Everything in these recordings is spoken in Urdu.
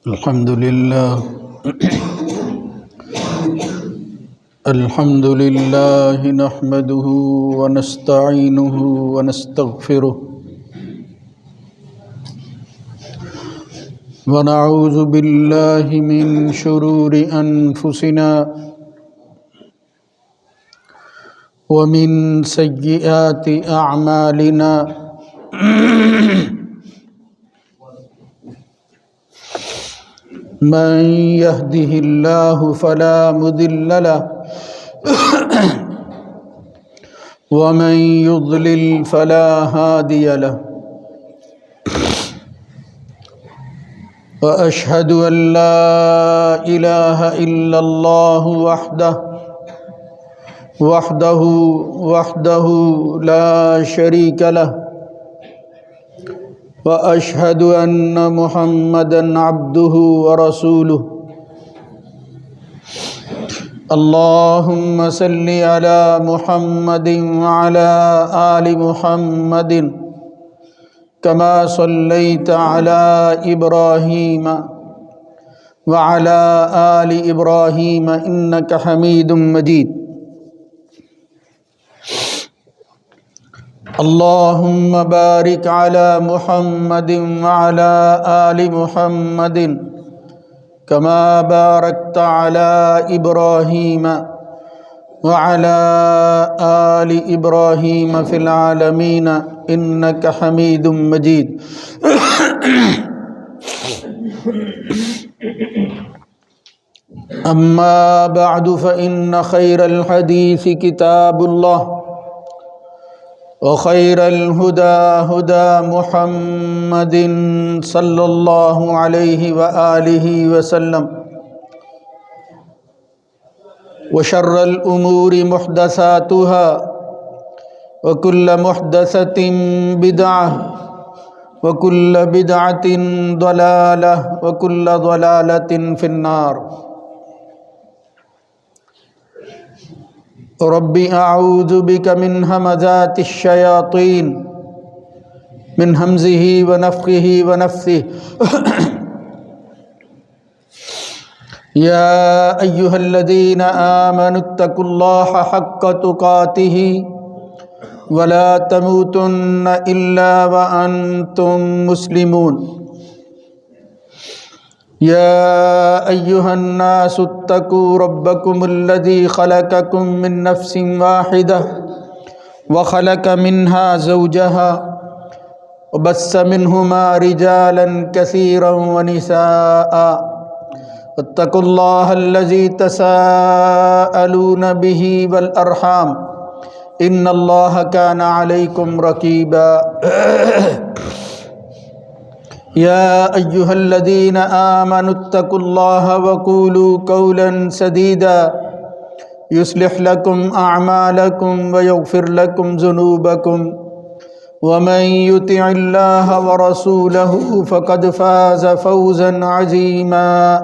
الحمد لله الحمد لله نحمده ونستعينه ونستغفره ونعوذ بالله من شرور أنفسنا ومن سيئات أعمالنا من يهده الله فلا مضل له ومن يضلل فلا هادي له وأشهد أن لا إله إلا الله وحده لا شريك له وأشهد أن محمدًا عبده ورسوله اللهم صل على محمد وعلى آل محمد كما صليت على إبراهيم وعلى آل إبراهيم إنك حميد مجيد اللهم بارك على محمد وعلى آل محمد كما باركت على إبراهيم وعلى آل إبراهيم في العالمين إنك حميد مجيد أما بعد فإن خير الحديث كتاب الله وخير الهدى هدى محمد صلى الله عليه وآله وسلم وشر الأمور محدثاتها وكل محدثة بدعة وكل بدعة ضلالة وكل ضلالة في النار رب أعوذ بك من همزات الشياطين من همزه ونفخه ونفثه يا أيها الذين آمنوا اتقوا الله حق تقاته ولا تموتن إلا وأنتم مسلمون يا أيها الناس اتقوا ربكم الذي خلقكم من نفس واحدة وخلق منها زوجها وبث منهما رجالا كثيرا ونساء واتقوا الله الذي تساءلون به والأرحام إن الله كان عليكم رقيبا يا أيها الذين آمنوا اتقوا الله وقولوا قولا سديدا يصلح لكم أعمالكم ويغفر لكم ذنوبكم ومن يطع الله ورسوله فقد فاز فوزا عظيما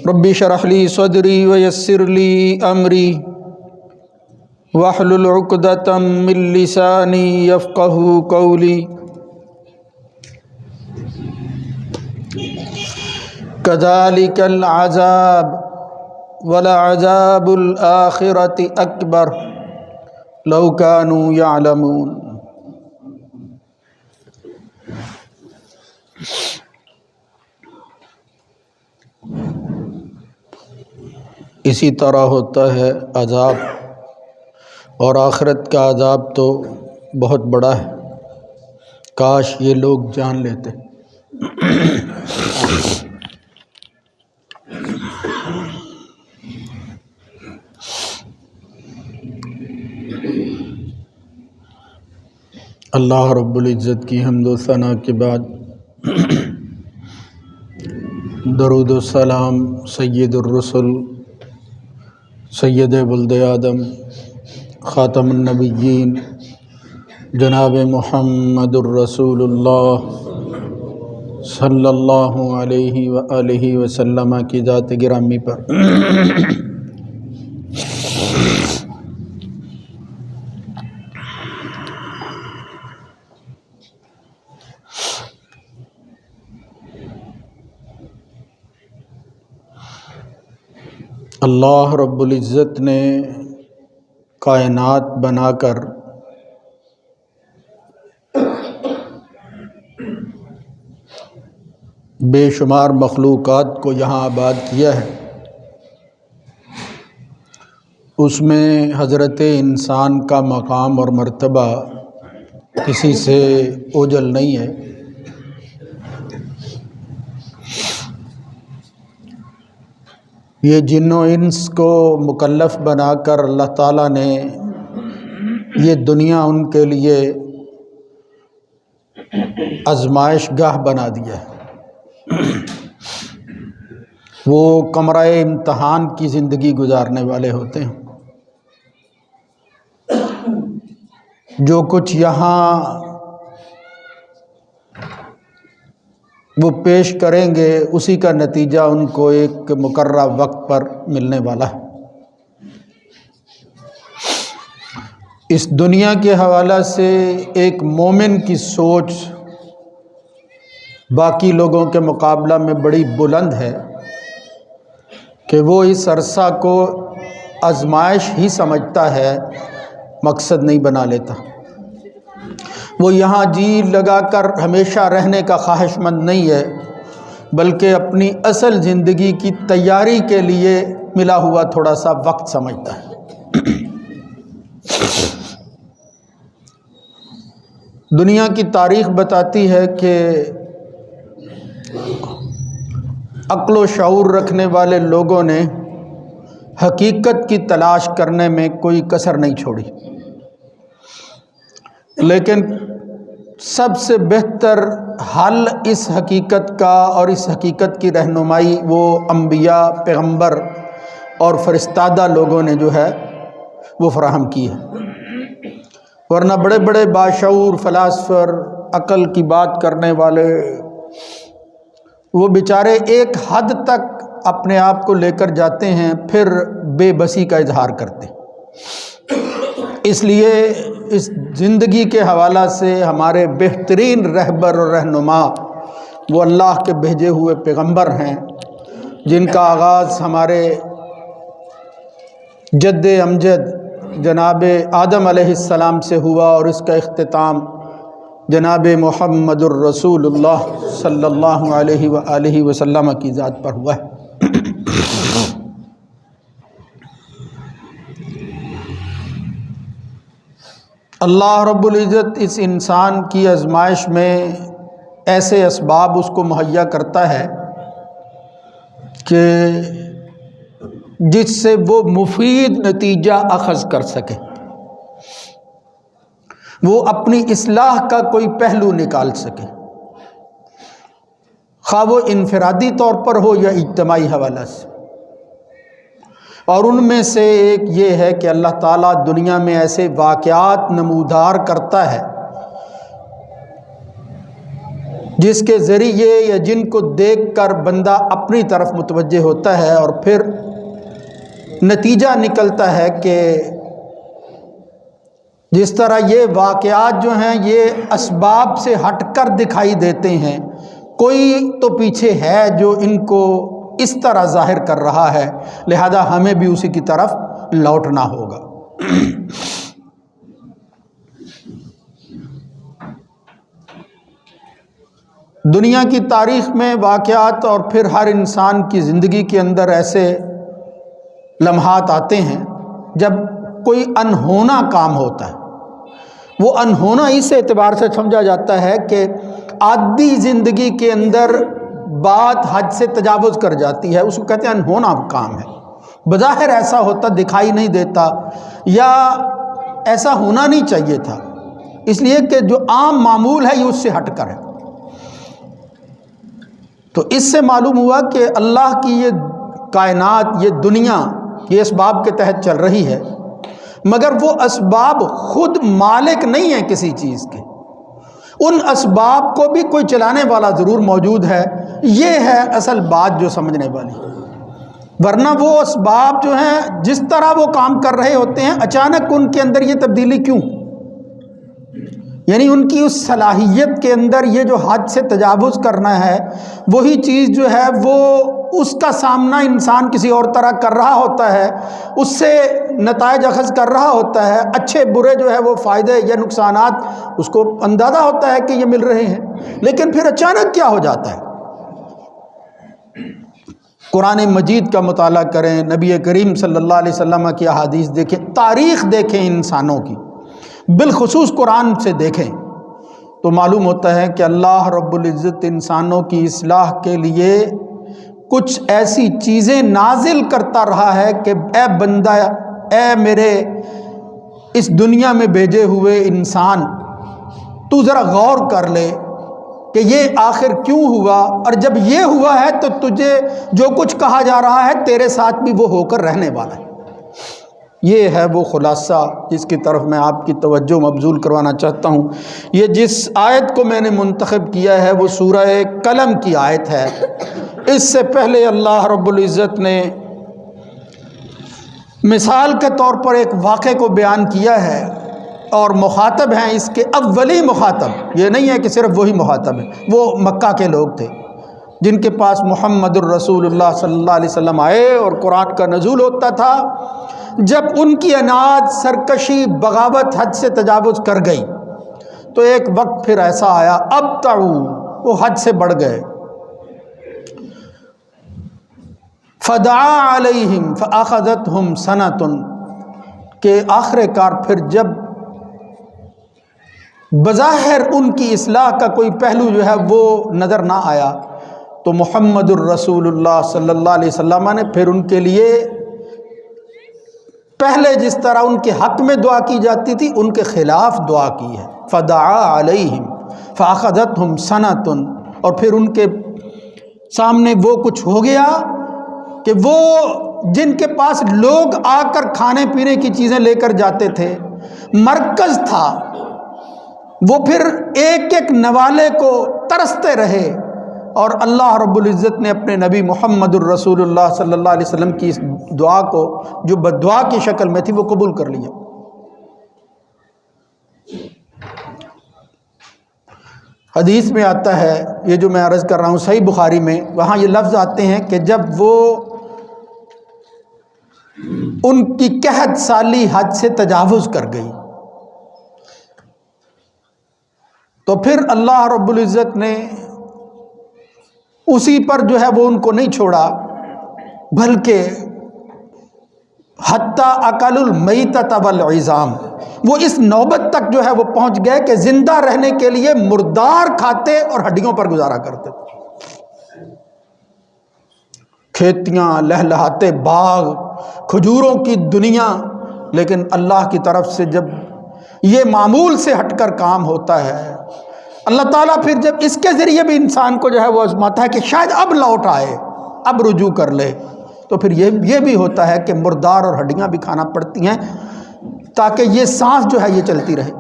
رب اشرح لي صدري ويسر لي أمري واحلل عقدة من لساني يفقه قولي كذلك العذاب ولعذاب الآخرة أكبر لو كانوا يعلمون اسی طرح ہوتا ہے عذاب، اور آخرت کا عذاب تو بہت بڑا ہے، کاش یہ لوگ جان لیتے۔ اللہ رب العزت کی حمد و ثنا کے بعد درود و سلام سید الرسل سید ولد آدم خاتم النبیین جناب محمد الرسول اللہ صلی اللہ علیہ وآلہ وسلم کی ذات گرامی پر اللہ رب العزت نے کائنات بنا کر بے شمار مخلوقات کو یہاں آباد کیا ہے، اس میں حضرت انسان کا مقام اور مرتبہ کسی سے اوجل نہیں ہے۔ یہ جن و انس کو مکلف بنا کر اللہ تعالیٰ نے یہ دنیا ان کے لیے آزمائش گاہ بنا دیا ہے۔ وہ کمرہ امتحان کی زندگی گزارنے والے ہوتے ہیں۔ جو کچھ یہاں وہ پیش کریں گے اسی کا نتیجہ ان کو ایک مقررہ وقت پر ملنے والا ہے۔ اس دنیا کے حوالے سے ایک مومن کی سوچ باقی لوگوں کے مقابلہ میں بڑی بلند ہے کہ وہ اس عرصہ کو آزمائش ہی سمجھتا ہے، مقصد نہیں بنا لیتا۔ وہ یہاں جی لگا کر ہمیشہ رہنے کا خواہش مند نہیں ہے، بلکہ اپنی اصل زندگی کی تیاری کے لیے ملا ہوا تھوڑا سا وقت سمجھتا ہے۔ دنیا کی تاریخ بتاتی ہے کہ عقل و شعور رکھنے والے لوگوں نے حقیقت کی تلاش کرنے میں کوئی کسر نہیں چھوڑی، لیکن سب سے بہتر حل اس حقیقت کا اور اس حقیقت کی رہنمائی وہ انبیاء، پیغمبر اور فرستادہ لوگوں نے جو ہے وہ فراہم کی ہے۔ ورنہ بڑے بڑے باشعور فلاسفر، عقل کی بات کرنے والے، وہ بیچارے ایک حد تک اپنے آپ کو لے کر جاتے ہیں، پھر بے بسی کا اظہار کرتے ہیں۔ اس لیے اس زندگی کے حوالہ سے ہمارے بہترین رہبر اور رہنما وہ اللہ کے بھیجے ہوئے پیغمبر ہیں، جن کا آغاز ہمارے جد امجد جناب آدم علیہ السلام سے ہوا اور اس کا اختتام جناب محمد الرسول اللہ صلی اللہ علیہ وآلہ وسلم کی ذات پر ہوا ہے۔ اللہ رب العزت اس انسان کی آزمائش میں ایسے اسباب اس کو مہیا کرتا ہے کہ جس سے وہ مفید نتیجہ اخذ کر سکے، وہ اپنی اصلاح کا کوئی پہلو نکال سکے، خواہ وہ انفرادی طور پر ہو یا اجتماعی حوالہ سے۔ اور ان میں سے ایک یہ ہے کہ اللہ تعالیٰ دنیا میں ایسے واقعات نمودار کرتا ہے جس کے ذریعے یا جن کو دیکھ کر بندہ اپنی طرف متوجہ ہوتا ہے، اور پھر نتیجہ نکلتا ہے کہ جس طرح یہ واقعات جو ہیں یہ اسباب سے ہٹ کر دکھائی دیتے ہیں، کوئی تو پیچھے ہے جو ان کو اس طرح ظاہر کر رہا ہے، لہذا ہمیں بھی اسی کی طرف لوٹنا ہوگا۔ دنیا کی تاریخ میں واقعات اور پھر ہر انسان کی زندگی کے اندر ایسے لمحات آتے ہیں جب کوئی انہونا کام ہوتا ہے۔ وہ انہونا اس اعتبار سے سمجھا جاتا ہے کہ عادی زندگی کے اندر بات حد سے تجاوز کر جاتی ہے، اس کو کہتے ہیں انہونا کام ہے۔ بظاہر ایسا ہوتا دکھائی نہیں دیتا، یا ایسا ہونا نہیں چاہیے تھا، اس لیے کہ جو عام معمول ہے یہ اس سے ہٹ کر ہے۔ تو اس سے معلوم ہوا کہ اللہ کی یہ کائنات، یہ دنیا، یہ اسباب کے تحت چل رہی ہے، مگر وہ اسباب خود مالک نہیں ہیں کسی چیز کے، ان اسباب کو بھی کوئی چلانے والا ضرور موجود ہے۔ یہ ہے اصل بات جو سمجھنے والی، ورنہ وہ اسباب جو ہیں جس طرح وہ کام کر رہے ہوتے ہیں، اچانک ان کے اندر یہ تبدیلی کیوں؟ یعنی ان کی اس صلاحیت کے اندر یہ جو حد سے تجاوز کرنا ہے، وہی چیز جو ہے وہ اس کا سامنا انسان کسی اور طرح کر رہا ہوتا ہے، اس سے نتائج اخذ کر رہا ہوتا ہے، اچھے برے جو ہے وہ فائدے یا نقصانات اس کو اندازہ ہوتا ہے کہ یہ مل رہے ہیں، لیکن پھر اچانک کیا ہو جاتا ہے۔ قرآن مجید کا مطالعہ کریں، نبی کریم صلی اللہ علیہ وسلم کی احادیث دیکھیں، تاریخ دیکھیں انسانوں کی، بالخصوص قرآن سے دیکھیں، تو معلوم ہوتا ہے کہ اللہ رب العزت انسانوں کی اصلاح کے لیے کچھ ایسی چیزیں نازل کرتا رہا ہے کہ اے بندہ، اے میرے اس دنیا میں بھیجے ہوئے انسان، تو ذرا غور کر لے کہ یہ آخر کیوں ہوا، اور جب یہ ہوا ہے تو تجھے جو کچھ کہا جا رہا ہے تیرے ساتھ بھی وہ ہو کر رہنے والا ہے۔ یہ ہے وہ خلاصہ جس کی طرف میں آپ کی توجہ مبذول کروانا چاہتا ہوں۔ یہ جس آیت کو میں نے منتخب کیا ہے وہ سورہ قلم کی آیت ہے۔ اس سے پہلے اللہ رب العزت نے مثال کے طور پر ایک واقعے کو بیان کیا ہے، اور مخاطب ہیں اس کے اولی مخاطب، یہ نہیں ہے کہ صرف وہی مخاطب ہے، وہ مکہ کے لوگ تھے جن کے پاس محمد الرسول اللہ صلی اللہ علیہ وسلم آئے اور قرآن کا نزول ہوتا تھا۔ جب ان کی عناد، سرکشی، بغاوت حد سے تجاوز کر گئی تو ایک وقت پھر ایسا آیا، اب تعو، وہ حد سے بڑھ گئے، فدعا علیہم فاخذتہم سنۃ، کہ آخر کار پھر جب بظاہر ان کی اصلاح کا کوئی پہلو جو ہے وہ نظر نہ آیا تو محمد الرسول اللہ صلی اللہ علیہ وسلم نے پھر ان کے لیے پہلے جس طرح ان کے حق میں دعا کی جاتی تھی ان کے خلاف دعا کی ہے، فدعا علیہم فاخذتہم سنۃ، اور پھر ان کے سامنے وہ کچھ ہو گیا کہ وہ جن کے پاس لوگ آ کر کھانے پینے کی چیزیں لے کر جاتے تھے، مرکز تھا، وہ پھر ایک ایک نوالے کو ترستے رہے، اور اللہ رب العزت نے اپنے نبی محمد الرسول اللہ صلی اللہ علیہ وسلم کی اس دعا کو جو بددعا کی شکل میں تھی وہ قبول کر لیا۔ حدیث میں آتا ہے، یہ جو میں عرض کر رہا ہوں صحیح بخاری میں، وہاں یہ لفظ آتے ہیں کہ جب وہ ان کی قحط سالی حد سے تجاوز کر گئی تو پھر اللہ رب العزت نے اسی پر جو ہے وہ ان کو نہیں چھوڑا، بلکہ حتی اکل المیتۃ والعظام، وہ اس نوبت تک جو ہے وہ پہنچ گئے کہ زندہ رہنے کے لیے مردار کھاتے اور ہڈیوں پر گزارا کرتے تھے۔ کھیتیاں، لہلہاتے باغ، کھجوروں کی دنیا، لیکن اللہ کی طرف سے جب یہ معمول سے ہٹ کر کام ہوتا ہے، اللہ تعالیٰ پھر جب اس کے ذریعے بھی انسان کو جو ہے وہ آزماتا ہے کہ شاید اب لوٹ آئے، اب رجوع کر لے، تو پھر یہ بھی ہوتا ہے کہ مردار اور ہڈیاں بھی کھانا پڑتی ہیں تاکہ یہ سانس جو ہے یہ چلتی رہے۔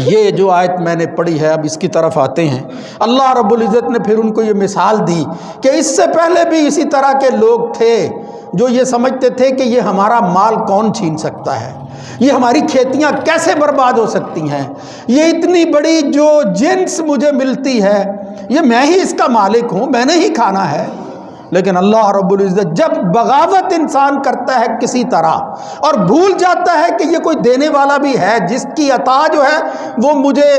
یہ جو آیت میں نے پڑھی ہے، اب اس کی طرف آتے ہیں۔ اللہ رب العزت نے پھر ان کو یہ مثال دی کہ اس سے پہلے بھی اسی طرح کے لوگ تھے جو یہ سمجھتے تھے کہ یہ ہمارا مال کون چھین سکتا ہے، یہ ہماری کھیتیاں کیسے برباد ہو سکتی ہیں، یہ اتنی بڑی جو جنس مجھے ملتی ہے یہ میں ہی اس کا مالک ہوں، میں نے ہی کھانا ہے۔ لیکن اللہ رب العزت جب بغاوت انسان کرتا ہے کسی طرح اور بھول جاتا ہے کہ یہ کوئی دینے والا بھی ہے جس کی عطا جو ہے وہ مجھے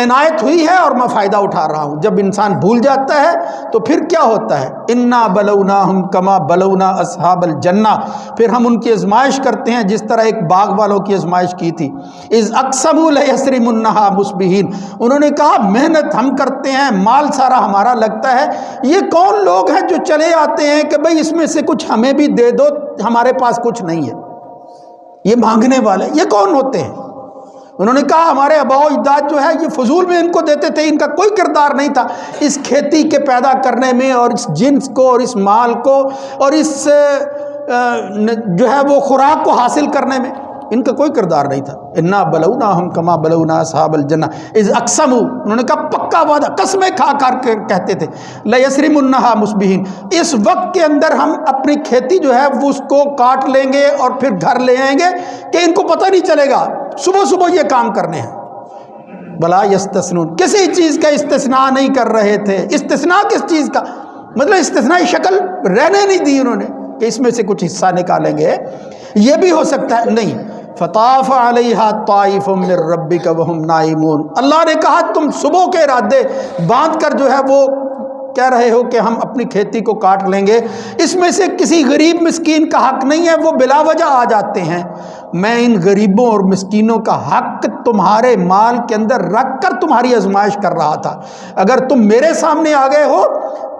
عنایت ہوئی ہے اور میں فائدہ اٹھا رہا ہوں، جب انسان بھول جاتا ہے تو پھر کیا ہوتا ہے، انا بلوناہم کما بلونا اصحاب الجنہ، پھر ہم ان کی آزمائش کرتے ہیں جس طرح ایک باغ والوں کی آزمائش کی تھی۔ اذ اقسموا لیصرمنھا مصبحین، انہوں نے کہا محنت ہم کرتے ہیں، مال سارا ہمارا لگتا ہے، یہ کون لوگ ہیں جو چلے آتے ہیں کہ بھئی اس میں سے کچھ ہمیں بھی دے دو، ہمارے پاس کچھ نہیں ہے، یہ مانگنے والے یہ کون ہوتے ہیں؟ انہوں نے کہا ہمارے آباء و اجداد جو ہے یہ فضول میں ان کو دیتے تھے، ان کا کوئی کردار نہیں تھا اس کھیتی کے پیدا کرنے میں اور اس جنس کو اور اس مال کو اور اس جو ہے وہ خوراک کو حاصل کرنے میں، ان کا کوئی کردار نہیں تھا۔ انا بلوناہم کما بلونا اصحاب الجنہ اذ اقسموا، انہوں نے کہا پکا وعدہ، قسمیں کھا کر کے کہتے تھے، لیصرمنھا مصبحین، اس وقت کے اندر ہم اپنی کھیتی جو ہے وہ اس کو کاٹ لیں گے اور پھر گھر لے آئیں گے کہ ان کو پتہ نہیں چلے گا، صبح صبح یہ کام کرنے ہیں۔ ولا یستثنون، کسی چیز کا استثناء نہیں کر رہے تھے۔ استثناء کس چیز کا؟ مطلب استثنائی شکل رہنے نہیں دی انہوں نے کہ اس میں سے کچھ حصہ نکالیں گے، یہ بھی ہو سکتا ہے نہیں۔ فطاف علیہا طائف من ربک وہم نائمون، اللہ نے کہا تم صبح کے ارادے باندھ کر جو ہے وہ کہہ رہے ہو کہ ہم اپنی کھیتی کو کاٹ لیں گے، اس میں سے کسی غریب مسکین کا حق نہیں ہے، وہ بلا وجہ آ جاتے ہیں۔ میں ان غریبوں اور مسکینوں کا حق تمہارے مال کے اندر رکھ کر تمہاری آزمائش کر رہا تھا، اگر تم میرے سامنے آ گئے ہو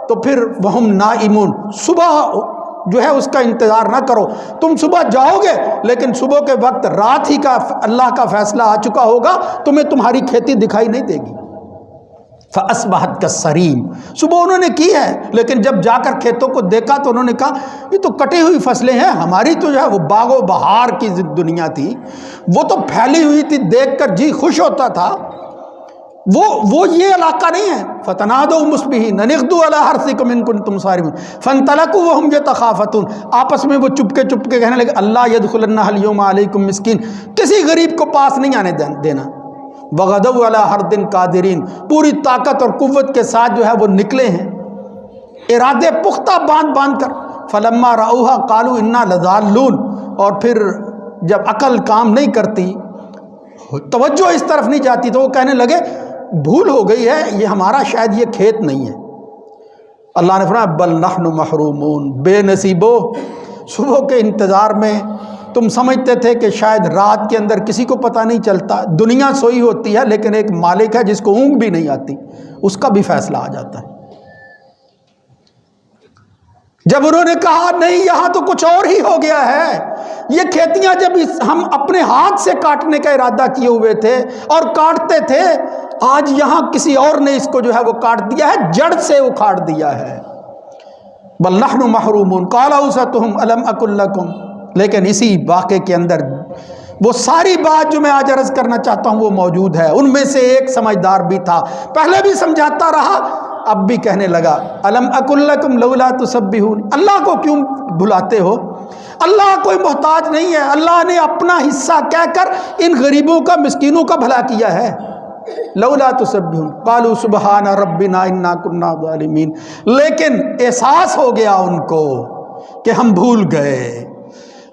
تو پھر وہم نائمون، صبح جو ہے اس کا انتظار نہ کرو، تم صبح جاؤ گے لیکن صبح کے وقت رات ہی کا اللہ کا فیصلہ آ چکا ہوگا، تمہیں تمہاری کھیتی دکھائی نہیں دے گی۔ فَأَصْبَحَتْ كَالصَّرِيمِ، صبح انہوں نے کی ہے لیکن جب جا کر کھیتوں کو دیکھا تو انہوں نے کہا یہ تو کٹی ہوئی فصلیں ہیں، ہماری تو جو ہے وہ باغ و بہار کی دنیا تھی، وہ تو پھیلی ہوئی تھی، دیکھ کر جی خوش ہوتا تھا، وہ یہ علاقہ نہیں ہے۔ فَتَنَادَوْا مُصْبِحِينَ أَنِ اغْدُوا عَلَىٰ حَرْثِكُمْ إِن كُنتُمْ صَارِمِينَ فَانطَلَقُوا وَهُمْ يَتَخَافَتُونَ، آپس میں وہ چپکے چپکے کہنے لگے اللہ يَدْخُلَنَّهَا الْيَوْمَ عَلَيْكُمْ مِسْكِينٌ، کسی غریب کو پاس نہیں آنے دینا۔ وَغَدَوْا عَلَىٰ حَرْدٍ قَادِرِينَ، پوری طاقت اور قوت کے ساتھ جو ہے وہ نکلے ہیں، ارادے پختہ باندھ کر۔ فَلَمَّا رَأَوْهَا قَالُوا إِنَّا لَضَالُّونَ، اور پھر جب عقل کام نہیں کرتی، توجہ اس طرف نہیں جاتی تو وہ کہنے لگے بھول ہو گئی ہے، یہ ہمارا شاید یہ کھیت نہیں ہے۔ اللہ نے فرمایا بل نحن محرومون، بے نصیبو، صبح کے انتظار میں تم سمجھتے تھے کہ شاید رات کے اندر کسی کو پتہ نہیں چلتا، دنیا سوئی ہوتی ہے لیکن ایک مالک ہے جس کو اونگ بھی نہیں آتی، اس کا بھی فیصلہ آ جاتا ہے۔ جب انہوں نے کہا نہیں یہاں تو کچھ اور ہی ہو گیا ہے، یہ کھیتیاں جب ہم اپنے ہاتھ سے کاٹنے کا ارادہ کیے ہوئے تھے اور کاٹتے تھے، آج یہاں کسی اور نے اس کو جو ہے وہ کاٹ دیا ہے، جڑ سے اکھاڑ دیا ہے۔ بل نحن محرومون قال اوسطهم الم اقل لكم، لیکن اسی واقعے کے اندر وہ ساری بات جو میں آج عرض کرنا چاہتا ہوں وہ موجود ہے۔ ان میں سے ایک سمجھدار بھی تھا، پہلے بھی سمجھاتا رہا، اب بھی کہنے لگا الم اقل لكم لولا تسبحون، اللہ کو کیوں بھلاتے ہو؟ اللہ کوئی محتاج نہیں ہے، اللہ نے اپنا حصہ کہہ کر ان غریبوں کا مسکینوں کا بھلا کیا ہے۔ لولا تسبحون قالوا سبحان ربنا انا كنا ظالمین، لیکن احساس ہو گیا ان کو کہ ہم بھول گئے،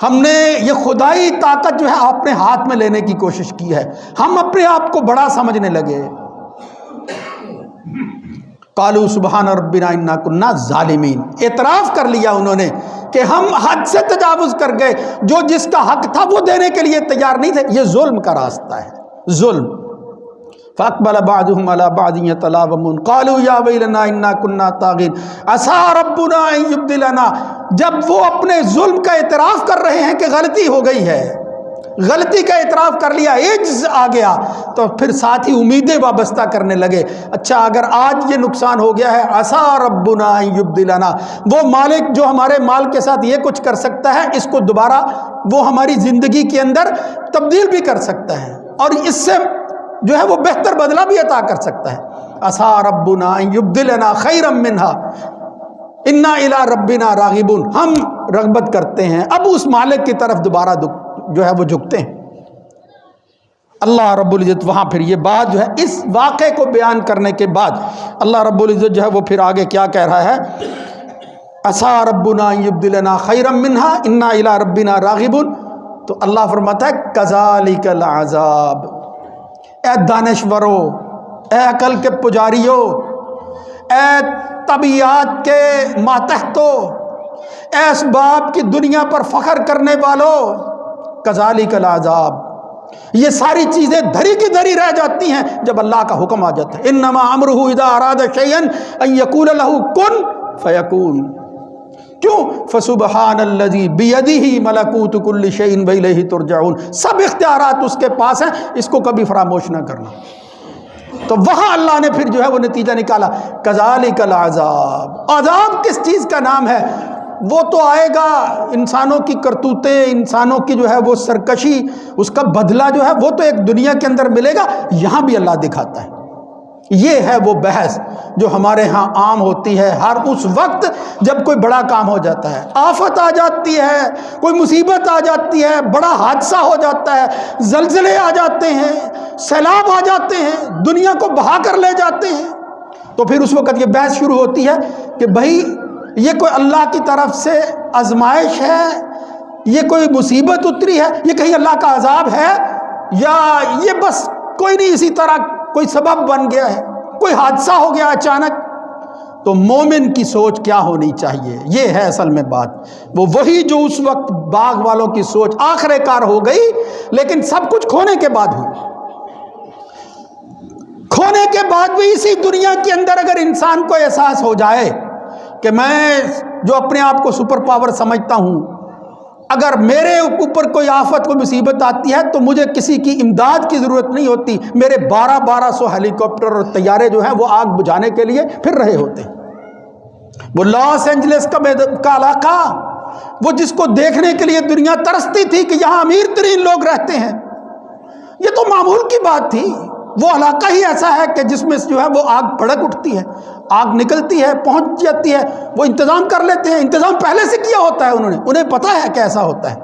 ہم نے یہ خدائی طاقت جو ہے اپنے ہاتھ میں لینے کی کوشش کی ہے، ہم اپنے آپ کو بڑا سمجھنے لگے۔ قالوا سبحان ربنا انا كنا ظالمین، اعتراف کر لیا انہوں نے کہ ہم حد سے تجاوز کر گئے، جو جس کا حق تھا وہ دینے کے لیے تیار نہیں تھے، یہ ظلم کا راستہ ہے، ظلم۔ فاقبل بعضهم على بعض يتلاومون قالوا يا ويلنا انا كنا طاغين عسى ربنا ان يبدلنا، جب وہ اپنے ظلم کا اعتراف کر رہے ہیں کہ غلطی ہو گئی ہے، غلطی کا اعتراف کر لیا، عجز آ گیا، تو پھر ساتھ ہی امیدیں وابستہ کرنے لگے، اچھا اگر آج یہ نقصان ہو گیا ہے، عسى ربنا ان يبدلنا، وہ مالک جو ہمارے مال کے ساتھ یہ کچھ کر سکتا ہے، اس کو دوبارہ وہ ہماری زندگی کے اندر تبدیل بھی کر سکتا ہے اور اس سے جو ہے وہ بہتر بدلہ بھی عطا کر سکتا ہے۔ عسى ربنا ان يبدلنا خيرا منها انا الى ربنا راغبون، ہم رغبت کرتے ہیں اب اس مالک کی طرف دوبارہ جو ہے وہ جھکتے ہیں۔ اللہ رب العزت وہاں پھر یہ بات جو ہے اس واقعے کو بیان کرنے کے بعد اللہ رب العزت جو ہے وہ پھر آگے کیا کہہ رہا ہے، عسى ربنا ان يبدلنا خيرا منها انا الى ربنا راغبون، تو اللہ فرماتا ہے كذلك العذاب، اے دانشورو، اے عقل کے پجاریو، اے طبیعت کے ماتحتو، اے اسباب کی دنیا پر فخر کرنے والو، کذالک العذاب، یہ ساری چیزیں دھری کی دھری رہ جاتی ہیں جب اللہ کا حکم آ جاتا ہے۔ انما امرہ اذا اراد شیئا ان یقول له کن فیکون، کیوں؟ فسبحان الذی بیدہ ملکوت کل شیء والیہ ترجعون، سب اختیارات اس کے پاس ہیں، اس کو کبھی فراموش نہ کرنا۔ تو وہاں اللہ نے پھر جو ہے وہ نتیجہ نکالا، کذالک العذاب، عذاب کس چیز کا نام ہے؟ وہ تو آئے گا، انسانوں کی کرتوتیں، انسانوں کی جو ہے وہ سرکشی، اس کا بدلہ جو ہے وہ تو ایک دنیا کے اندر ملے گا، یہاں بھی اللہ دکھاتا ہے۔ یہ ہے وہ بحث جو ہمارے ہاں عام ہوتی ہے ہر اس وقت جب کوئی بڑا کام ہو جاتا ہے، آفت آ جاتی ہے، کوئی مصیبت آ جاتی ہے، بڑا حادثہ ہو جاتا ہے، زلزلے آ جاتے ہیں، سیلاب آ جاتے ہیں، دنیا کو بہا کر لے جاتے ہیں، تو پھر اس وقت یہ بحث شروع ہوتی ہے کہ بھائی یہ کوئی اللہ کی طرف سے آزمائش ہے، یہ کوئی مصیبت اتری ہے، یہ کہیں اللہ کا عذاب ہے، یا یہ بس کوئی نہیں اسی طرح کوئی سبب بن گیا ہے، کوئی حادثہ ہو گیا اچانک۔ تو مومن کی سوچ کیا ہونی چاہیے؟ یہ ہے اصل میں بات، وہ وہی جو اس وقت باغ والوں کی سوچ آخر کار ہو گئی، لیکن سب کچھ کھونے کے بعد ہوئی۔ کھونے کے بعد بھی اسی دنیا کے اندر اگر انسان کو احساس ہو جائے کہ میں جو اپنے آپ کو سپر پاور سمجھتا ہوں، اگر میرے اوپر کوئی آفت کوئی مصیبت آتی ہے تو مجھے کسی کی امداد کی ضرورت نہیں ہوتی، میرے 1200 ہیلی کاپٹر اور طیارے جو ہیں وہ آگ بجھانے کے لیے پھر رہے ہوتے ہیں۔ وہ لاس اینجلس کا علاقہ، وہ جس کو دیکھنے کے لیے دنیا ترستی تھی کہ یہاں امیر ترین لوگ رہتے ہیں، یہ تو معمول کی بات تھی۔ وہ علاقہ ہی ایسا ہے کہ جس میں جو ہے وہ آگ بھڑک اٹھتی ہے، آگ نکلتی ہے، پہنچ جاتی ہے، وہ انتظام کر لیتے ہیں، انتظام پہلے سے کیا ہوتا ہے انہیں پتہ ہے کیسا ہوتا ہے،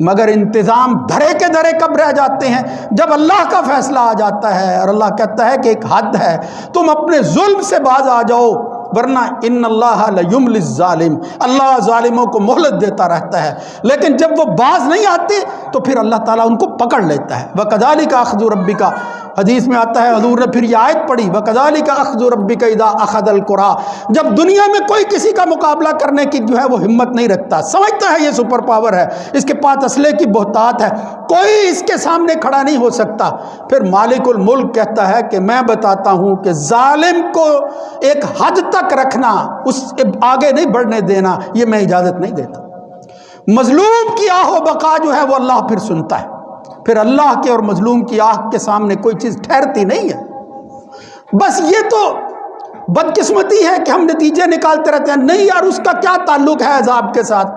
مگر انتظام دھرے کے دھرے کب رہ جاتے ہیں؟ جب اللہ کا فیصلہ آ جاتا ہے اور اللہ کہتا ہے کہ ایک حد ہے، تم اپنے ظلم سے باز آ جاؤ، ورنہ ان اللہ لیملی الظالم، اللہ ظالموں کو مہلت دیتا رہتا ہے، لیکن جب وہ باز نہیں آتے تو پھر اللہ تعالیٰ ان کو پکڑ لیتا ہے۔ وَكَذَلِكَ أَخْذُ رَبِّكَ، حدیث میں آتا ہے، حضور نے پھر یہ آیت پڑھی، وَكَذَلِكَ أَخْذُ رَبِّكَ إِذَا أَخَذَ الْقُرَىٰ، جب دنیا میں کوئی کسی کا مقابلہ کرنے کی جو ہے وہ ہمت نہیں رکھتا، سمجھتا ہے یہ سپر پاور ہے، اس کے پاس اسلحے کی بہتات ہے، کوئی اس کے سامنے کھڑا نہیں ہو سکتا، پھر مالک الملک کہتا ہے کہ میں بتاتا ہوں کہ ظالم کو ایک حد تک رکھنا، اس آگے نہیں بڑھنے دینا، یہ میں اجازت نہیں دیتا۔ مظلوم کی آہ و بقا جو ہے وہ اللہ پھر سنتا ہے، پھر اللہ کے اور مظلوم کی آہ کے سامنے کوئی چیز ٹھہرتی نہیں ہے۔ بس یہ تو بدقسمتی ہے کہ ہم نتیجے نکالتے رہتے ہیں، نہیں یار اس کا کیا تعلق ہے عذاب کے ساتھ،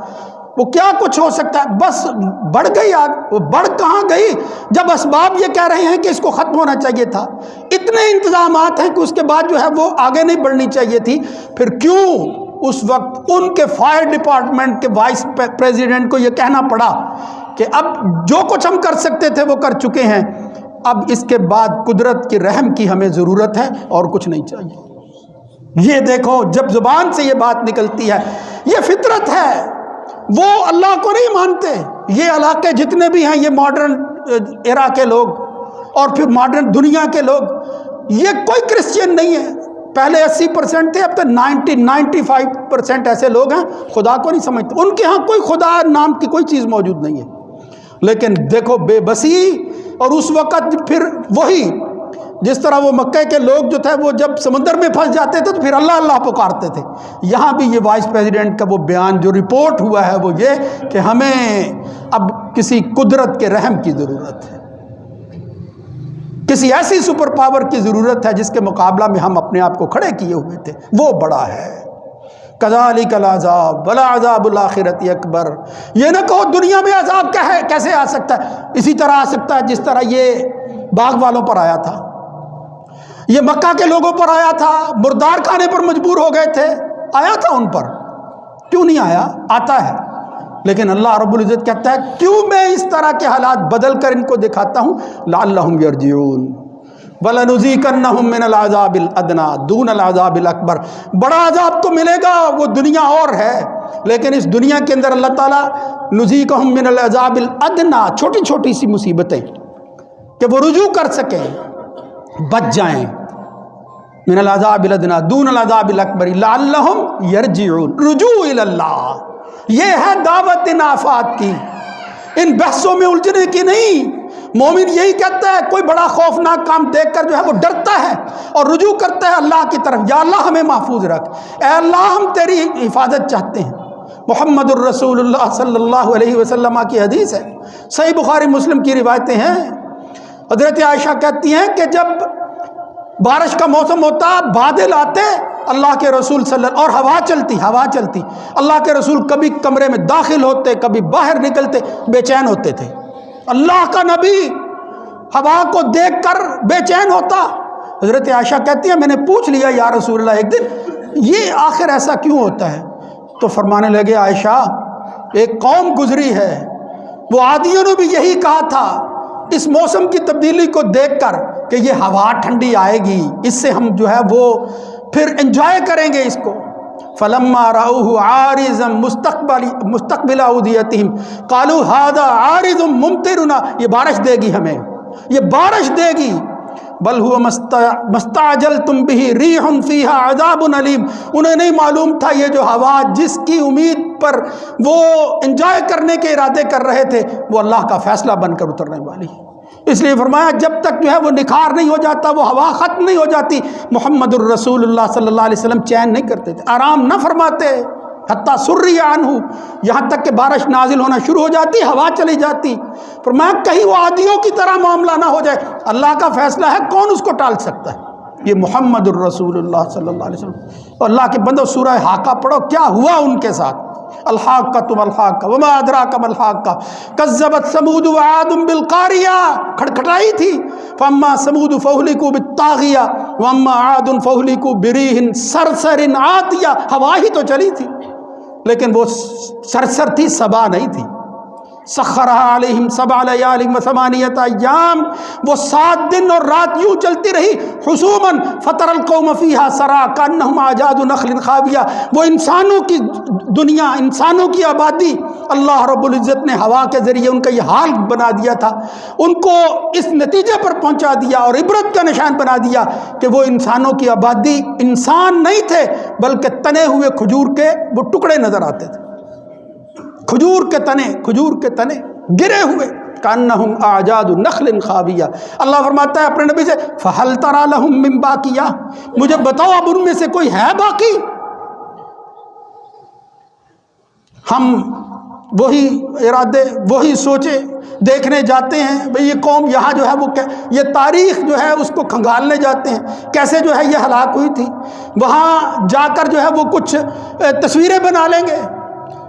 وہ کیا کچھ ہو سکتا ہے، بس بڑھ گئی آگ۔ وہ بڑھ کہاں گئی جب اسباب یہ کہہ رہے ہیں کہ اس کو ختم ہونا چاہیے تھا، اتنے انتظامات ہیں کہ اس کے بعد جو ہے وہ آگے نہیں بڑھنی چاہیے تھی، پھر کیوں اس وقت ان کے فائر ڈپارٹمنٹ کے وائس پریزیڈنٹ کو یہ کہنا پڑا کہ اب جو کچھ ہم کر سکتے تھے وہ کر چکے ہیں، اب اس کے بعد قدرت کی رحم کی ہمیں ضرورت ہے اور کچھ نہیں چاہیے۔ یہ دیکھو جب زبان سے یہ بات نکلتی ہے، یہ فطرت ہے، وہ اللہ کو نہیں مانتے۔ یہ علاقے جتنے بھی ہیں، یہ ماڈرن ایرا کے لوگ اور پھر ماڈرن دنیا کے لوگ، یہ کوئی کرسچین نہیں ہے، پہلے 80% تھے، اب تو 95% ایسے لوگ ہیں خدا کو نہیں سمجھتے، ان کے ہاں کوئی خدا نام کی کوئی چیز موجود نہیں ہے۔ لیکن دیکھو بے بسی، اور اس وقت پھر وہی جس طرح وہ مکہ کے لوگ جو تھے وہ جب سمندر میں پھنس جاتے تھے تو پھر اللہ اللہ پکارتے تھے، یہاں بھی یہ وائس پریزیڈنٹ کا وہ بیان جو رپورٹ ہوا ہے وہ یہ کہ ہمیں اب کسی قدرت کے رحم کی ضرورت ہے، کسی ایسی سپر پاور کی ضرورت ہے جس کے مقابلہ میں ہم اپنے آپ کو کھڑے کیے ہوئے تھے، وہ بڑا ہے۔ کذالک العذاب ولعذاب الآخرۃ اکبر، یہ نہ کہو دنیا میں عذاب کیا ہے، کیسے آ سکتا ہے، اسی طرح آ سکتا ہے جس طرح یہ باغ والوں پر آیا تھا، یہ مکہ کے لوگوں پر آیا تھا، مردار کھانے پر مجبور ہو گئے تھے، آیا تھا ان پر، کیوں نہیں آیا؟ آتا ہے، لیکن اللہ رب العزت کہتا ہے کیوں میں اس طرح کے حالات بدل کر ان کو دکھاتا ہوں، لعلہم یرجعون وَلَنُذِيقَنَّهُم مِّنَ الْعَذَابِ الْأَدْنَىٰ دُونَ الْعَذَابِ الْأَكْبَرِ، بڑا عذاب تو ملے گا، وہ دنیا اور ہے، لیکن اس دنیا کے اندر اللہ تعالیٰ نُذِيقَهُم مِّنَ الْعَذَابِ الْأَدْنَىٰ، چھوٹی چھوٹی سی مصیبتیں کہ وہ رجوع کر سکیں، بچ جائیں، من العذاب الادنیٰ دون العذاب الاکبر لعلہم یرجعون، رجوع الی اللہ، یہ ہے دعوت ان آفات کی، ان بحثوں میں الجھنے کی نہیں۔ مومن یہی کہتا ہے، کوئی بڑا خوفناک کام دیکھ کر جو ہے وہ ڈرتا ہے اور رجوع کرتا ہے اللہ کی طرف، یا اللہ ہمیں محفوظ رکھ، اے اللہ ہم تیری حفاظت چاہتے ہیں۔ محمد الرسول اللہ صلی اللہ علیہ وسلم کی حدیث ہے، صحیح بخاری مسلم کی روایتیں ہیں، حضرت عائشہ کہتی ہیں کہ جب بارش کا موسم ہوتا، بادل آتے، اللہ کے رسول صلی اللہ اور ہوا چلتی، اللہ کے رسول کبھی کمرے میں داخل ہوتے، کبھی باہر نکلتے، بے چین ہوتے تھے۔ اللہ کا نبی ہوا کو دیکھ کر بے چین ہوتا، حضرت عائشہ کہتی ہیں میں نے پوچھ لیا یا رسول اللہ ایک دن یہ آخر ایسا کیوں ہوتا ہے؟ تو فرمانے لگے عائشہ ایک قوم گزری ہے، وہ عادیوں نے بھی یہی کہا تھا اس موسم کی تبدیلی کو دیکھ کر کہ یہ ہوا ٹھنڈی آئے گی، اس سے ہم جو ہے وہ پھر انجوائے کریں گے اس کو۔ فلما رأوه عارضا مستقبل اودیتہم قالوا هذا عارض ممطرنا، یہ بارش دے گی ہمیں، یہ بارش دے گی۔ بل هو مستعجلتم به ریح فیها عذاب علیم، انہیں نہیں معلوم تھا یہ جو ہوا جس کی امید پر وہ انجوائے کرنے کے ارادے کر رہے تھے وہ اللہ کا فیصلہ بن کر اترنے والی ہے۔ اس لیے فرمایا جب تک جو ہے وہ نکھار نہیں ہو جاتا، وہ ہوا ختم نہیں ہو جاتی، محمد الرسول اللہ صلی اللہ علیہ وسلم چین نہیں کرتے تھے، آرام نہ فرماتے، حتیٰ سری عنہ، یہاں تک کہ بارش نازل ہونا شروع ہو جاتی، ہوا چلی جاتی۔ فرمایا کہیں وہ عادیوں کی طرح معاملہ نہ ہو جائے، اللہ کا فیصلہ ہے، کون اس کو ٹال سکتا ہے؟ یہ محمد الرسول اللہ صلی اللہ علیہ وسلم۔ اور اللہ کے بندو سورہ حاقہ پڑھو، کیا ہوا ان کے ساتھ؟ الحاقۃ ما الحاقۃ وما ادراک ما الحاقۃ کذبت ثمود وعاد بالقاریہ، کھٹکھٹائی تھی۔ فاما ثمود فاہلکوا بالطاغیہ واما عاد فاہلکوا بریح صرصر عاتیہ، ہوا ہی تو چلی تھی لیکن وہ سرسر تھی، صبا نہیں تھی۔ سخرها علیہم 7 لیال و 8 ایام، وہ 7 دن اور رات یوں چلتی رہی، حسوما فطر القوم فیہا سرا کانہم اعجاز نخل خاویہ، وہ انسانوں کی دنیا، انسانوں کی آبادی اللہ رب العزت نے ہوا کے ذریعے ان کا یہ حال بنا دیا تھا، ان کو اس نتیجے پر پہنچا دیا اور عبرت کا نشان بنا دیا کہ وہ انسانوں کی آبادی انسان نہیں تھے بلکہ تنے ہوئے کھجور کے وہ ٹکڑے نظر آتے تھے، کھجور کے تنے گرے ہوئے، کانہم اعجاز نخل خاویہ۔ اللہ فرماتا ہے اپنے نبی سے فہل تری لہم من باقیہ، مجھے بتاؤ اب ان میں سے کوئی ہے باقی؟ ہم وہی ارادے، وہی سوچے دیکھنے جاتے ہیں، بھئی یہ قوم یہاں جو ہے وہ یہ تاریخ جو ہے اس کو کھنگالنے جاتے ہیں، کیسے جو ہے یہ ہلاک ہوئی تھی، وہاں جا کر جو ہے وہ کچھ تصویریں بنا لیں گے۔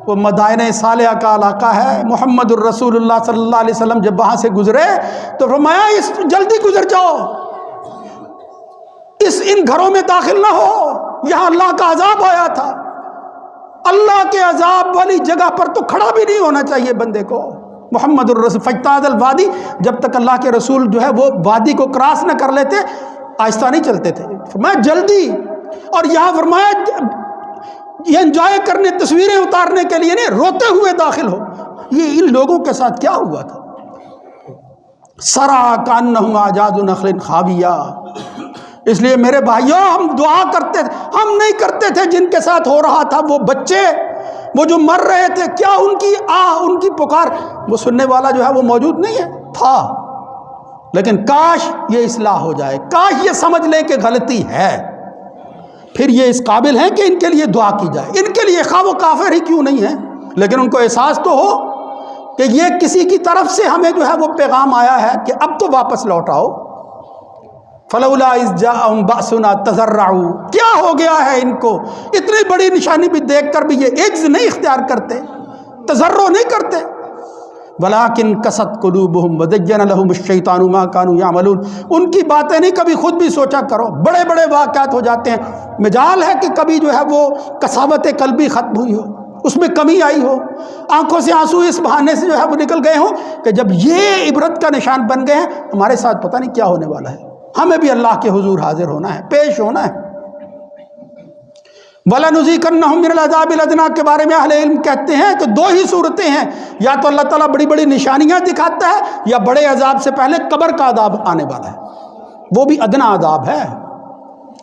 وہ مدائن صالحہ کا علاقہ ہے، محمد الرسول اللہ صلی اللہ علیہ وسلم جب وہاں سے گزرے تو فرمایا اس جلدی گزر جاؤ، ان گھروں میں داخل نہ ہو، یہاں اللہ کا عذاب آیا تھا۔ اللہ کے عذاب والی جگہ پر تو کھڑا بھی نہیں ہونا چاہیے بندے کو۔ محمد الرسول فاجتاز الوادی، جب تک اللہ کے رسول جو ہے وہ وادی کو کراس نہ کر لیتے آہستہ نہیں چلتے تھے، فرمایا جلدی، اور یہاں فرمایا یہ انجوائے کرنے، تصویریں اتارنے کے لیے نہیں، روتے ہوئے داخل ہو۔ یہ ان لوگوں کے ساتھ کیا ہوا تھا؟ سرا کانہم اعجاز نخل خاویہ۔ اس لیے میرے بھائیوں ہم دعا کرتے تھے، ہم نہیں کرتے تھے جن کے ساتھ ہو رہا تھا، وہ بچے وہ جو مر رہے تھے، کیا ان کی ان کی پکار وہ سننے والا جو ہے وہ موجود نہیں ہے؟ تھا، لیکن کاش یہ اصلاح ہو جائے، کاش یہ سمجھ لیں کہ غلطی ہے، پھر یہ اس قابل ہیں کہ ان کے لیے دعا کی جائے، ان کے لیے خواہ وہ کافر ہی کیوں نہیں ہے لیکن ان کو احساس تو ہو کہ یہ کسی کی طرف سے ہمیں جو ہے وہ پیغام آیا ہے کہ اب تو واپس لوٹ آؤ۔ فلولا اذ جاءہم بأسنا تضرعوا، کیا ہو گیا ہے ان کو؟ اتنی بڑی نشانی بھی دیکھ کر بھی یہ عجز نہیں اختیار کرتے، تضرع نہیں کرتے۔ ولیکن قست قلوبہم وزین لہم الشیطان ما کانوا یعملون، ان کی باتیں نہیں کبھی خود بھی سوچا کرو، بڑے بڑے واقعات ہو جاتے ہیں، مجال ہے کہ کبھی جو ہے وہ کساوت قلبی ختم ہوئی ہو، اس میں کمی آئی ہو، آنکھوں سے آنسو اس بہانے سے جو ہے وہ نکل گئے ہوں کہ جب یہ عبرت کا نشان بن گئے ہیں ہمارے ساتھ پتہ نہیں کیا ہونے والا ہے، ہمیں بھی اللہ کے حضور حاضر ہونا ہے، پیش ہونا ہے۔ وَلَنُذِيقَنَّهُم مِّنَ الْعَذَابِ الْأَدْنَىٰ کے بارے میں اہل علم کہتے ہیں کہ 2 ہی صورتیں ہیں، یا تو اللہ تعالیٰ بڑی بڑی نشانیاں دکھاتا ہے یا بڑے عذاب سے پہلے قبر کا عذاب آنے والا ہے، وہ بھی ادنا عذاب ہے،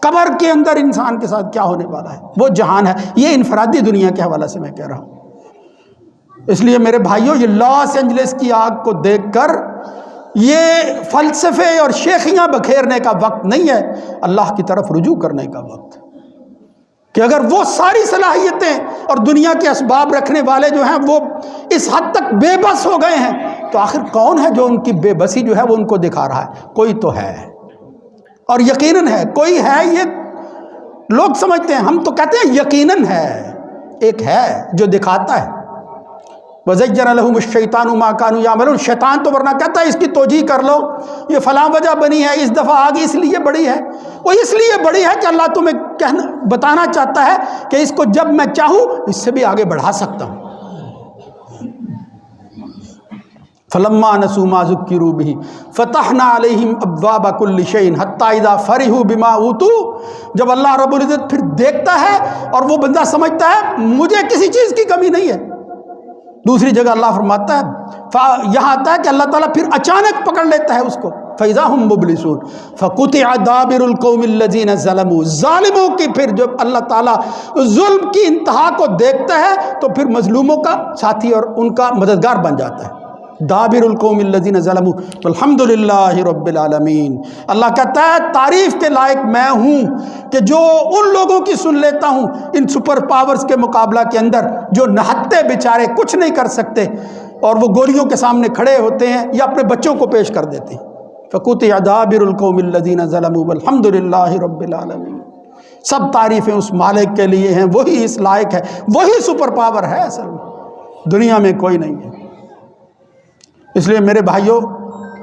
قبر کے اندر انسان کے ساتھ کیا ہونے والا ہے وہ جہان ہے۔ یہ انفرادی دنیا کے حوالے سے میں کہہ رہا ہوں۔ اس لیے میرے بھائیوں یہ لاس اینجلس کی آگ کو دیکھ کر یہ فلسفے اور شیخیاں بکھیرنے کا وقت نہیں ہے، اللہ کی طرف رجوع کرنے کا وقت ہے کہ اگر وہ ساری صلاحیتیں اور دنیا کے اسباب رکھنے والے جو ہیں وہ اس حد تک بے بس ہو گئے ہیں تو آخر کون ہے جو ان کی بے بسی جو ہے وہ ان کو دکھا رہا ہے؟ کوئی تو ہے، اور یقیناً ہے، کوئی ہے، یہ لوگ سمجھتے ہیں، ہم تو کہتے ہیں یقیناً ہے، ایک ہے جو دکھاتا ہے۔ وَزَيَّنَ لَهُمُ الشَّيْطَانُ مَا كَانُوا يَعْمَلُونَ، شیطان تو ورنہ کہتا ہے اس کی توجیہ کر لو، یہ فلاں وجہ بنی ہے، اس دفعہ آگے اس لیے بڑی ہے، وہ اس لیے بڑی ہے کہ اللہ تمہیں بتانا چاہتا ہے کہ اس کو جب میں چاہوں اس سے بھی آگے بڑھا سکتا ہوں۔ فَلَمَّا نَسُوا مَا ذُكِّرُوا بِهِ فَتَحْنَا عَلَيْهِمْ أَبْوَابَ كُلِّ شَيْءٍ حَتَّى إِذَا فَرِحُوا بِمَا أُوتُوا، جب اللہ رب العزت پھر دیکھتا ہے اور وہ بندہ سمجھتا ہے مجھے کسی چیز کی کمی نہیں ہے۔ دوسری جگہ اللہ فرماتا ہے یہاں آتا ہے کہ اللہ تعالیٰ پھر اچانک پکڑ لیتا ہے اس کو، فَإِذَا هُمْ مُبْلِسُونَ فَقُطِعَ دَابِرُ الْقَوْمِ الَّذِينَ ظَلَمُوا، ظالموں کی پھر جب اللہ تعالیٰ ظلم کی انتہا کو دیکھتا ہے تو پھر مظلوموں کا ساتھی اور ان کا مددگار بن جاتا ہے۔ دابر القوم الذین ظلموا والحمد للہ رب العالمین، اللہ کہتا ہے تعریف کے لائق میں ہوں کہ جو ان لوگوں کی سن لیتا ہوں ان سپر پاورز کے مقابلہ کے اندر جو نہتے بیچارے کچھ نہیں کر سکتے اور وہ گولیوں کے سامنے کھڑے ہوتے ہیں یا اپنے بچوں کو پیش کر دیتے ہیں۔ فقطع دابر القوم الذین ظلموا والحمد للہ رب العالمین، سب تعریفیں اس مالک کے لیے ہیں، وہی اس لائق ہے، وہی سپر پاور ہے، اصل میں دنیا میں کوئی نہیں ہے۔ اس لیے میرے بھائیوں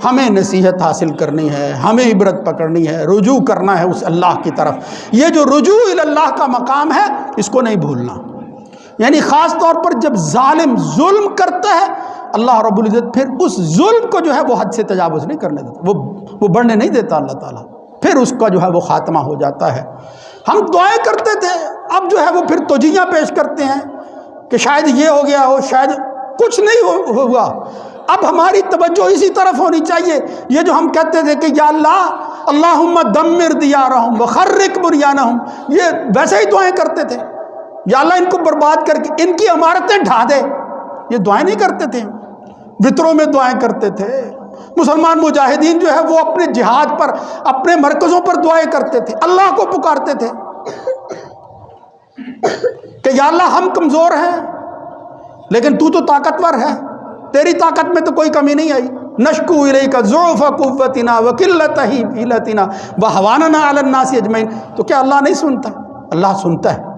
ہمیں نصیحت حاصل کرنی ہے، ہمیں عبرت پکڑنی ہے، رجوع کرنا ہے اس اللہ کی طرف۔ یہ جو رجوع اللہ کا مقام ہے اس کو نہیں بھولنا، یعنی خاص طور پر جب ظالم ظلم کرتا ہے اللہ رب العزت پھر اس ظلم کو جو ہے وہ حد سے تجاوز نہیں کرنے دیتا، وہ بڑھنے نہیں دیتا اللہ تعالیٰ، پھر اس کا جو ہے وہ خاتمہ ہو جاتا ہے۔ ہم دعائیں کرتے تھے، اب جو ہے وہ پھر توجیہ پیش کرتے ہیں کہ شاید یہ ہو گیا ہو، شاید کچھ نہیں ہوا۔ اب ہماری توجہ اسی طرف ہونی چاہیے، یہ جو ہم کہتے تھے کہ یا اللہ اللہم دمر دیارہم وخرق بنیانہم، یہ ویسے ہی دعائیں کرتے تھے، یا اللہ ان کو برباد کر کے ان کی عمارتیں ڈھا دے، یہ دعائیں نہیں کرتے تھے، وطروں میں دعائیں کرتے تھے۔ مسلمان مجاہدین جو ہے وہ اپنے جہاد پر اپنے مرکزوں پر دعائیں کرتے تھے، اللہ کو پکارتے تھے کہ یا اللہ ہم کمزور ہیں لیکن تو طاقتور ہے، تیری طاقت میں تو کوئی کمی نہیں آئی۔ نشکو الیک ضعف قوتنا وقلت حیلتنا وہواننا علی الناس اجمعین، تو کیا اللہ نہیں سنتا؟ اللہ سنتا ہے،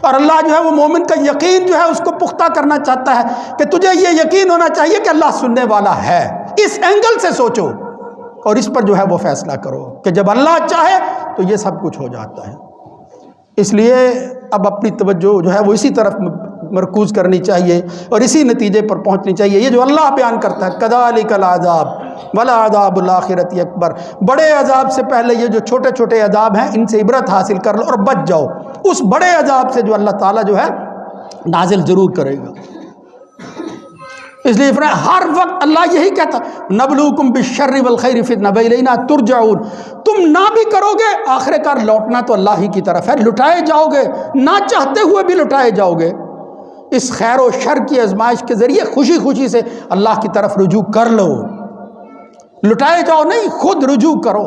اور اللہ جو ہے وہ مومن کا یقین جو ہے اس کو پختہ کرنا چاہتا ہے کہ تجھے یہ یقین ہونا چاہیے کہ اللہ سننے والا ہے۔ اس اینگل سے سوچو اور اس پر جو ہے وہ فیصلہ کرو کہ جب اللہ چاہے تو یہ سب کچھ ہو جاتا ہے۔ اس لیے اب اپنی توجہ جو ہے وہ اسی طرف مرکوز کرنی چاہیے اور اسی نتیجے پر پہنچنی چاہیے۔ یہ جو اللہ بیان کرتا ہے کذالک العذاب ولعذاب الآخرۃ اکبر، بڑے عذاب سے پہلے یہ جو چھوٹے چھوٹے عذاب ہیں ان سے عبرت حاصل کر لو اور بچ جاؤ اس بڑے عذاب سے جو اللہ تعالیٰ جو ہے نازل ضرور کرے گا۔ اس لیے ہر وقت اللہ یہی کہتا نبلوکم بالشر والخیر فتنہ والینا ترجعون، تم نہ بھی کرو گے آخر کار لوٹنا تو اللہ ہی کی طرف ہے، لٹائے جاؤ گے، نہ چاہتے ہوئے بھی لٹائے جاؤ گے۔ اس خیر و شر کی آزمائش کے ذریعے خوشی خوشی سے اللہ کی طرف رجوع کر لو، لٹائے جاؤ نہیں، خود رجوع کرو۔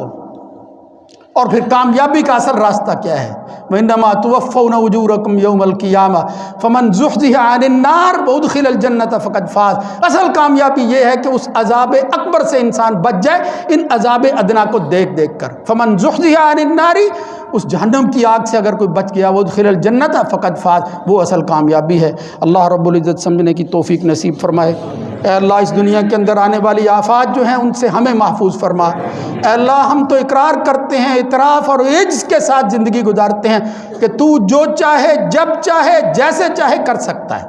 اور پھر کامیابی کا اصل راستہ کیا ہے؟ وَإِنَّمَا تُوَفَّوْنَ أُجُورَكُمْ يَوْمَ الْقِيَامَةِ فَمَنْ زُحْزِحَ عَنِ النَّارِ وَأُدْخِلَ الْجَنَّةَ فَقَدْ فَازَ۔ اصل کامیابی یہ ہے کہ اس عذاب اکبر سے انسان بچ جائے ان عذاب ادنا کو دیکھ دیکھ کر۔ فَمَنْ زُحْزِحَ عَنِ النَّارِ، اس جہنم کی آگ سے اگر کوئی بچ گیا، وَأُدْخِلَ الْجَنَّةَ فَقَدْ فَازَ، وہ اصل کامیابی ہے۔ اللہ رب العزت سمجھنے کی توفیق نصیب فرمائے۔ اے اللہ اس دنیا کے اندر آنے والی آفات جو ہیں ان سے ہمیں محفوظ فرما۔ اے اللہ ہم تو اقرار کرتے ہیں، اعتراف اور عجز کے ساتھ زندگی گزارتے ہیں کہ تو جو چاہے جب چاہے جیسے چاہے کر سکتا ہے۔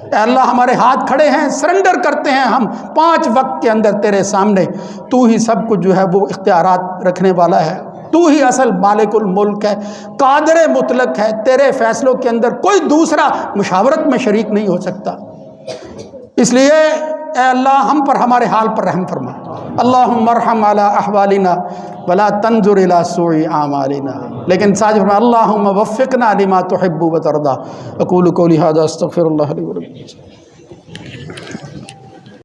اے اللہ ہمارے ہاتھ کھڑے ہیں، سرنڈر کرتے ہیں ہم 5 وقت کے اندر تیرے سامنے۔ تو ہی سب کچھ جو ہے وہ اختیارات رکھنے والا ہے، تو ہی اصل مالک الملک ہے، قادر مطلق ہے، تیرے فیصلوں کے اندر کوئی دوسرا مشاورت میں شریک نہیں ہو سکتا۔ اس لیے اے اللہ ہم پر ہمارے حال پر رحم فرما۔ اللہم ارحم علی احوالنا ولا تنظر الی سوء اعمالنا، لیکن ساتھ فرما اللہم وفقنا لما تحب وترضى۔ اقول قولی ھذا استغفر اللہ لی ولکم۔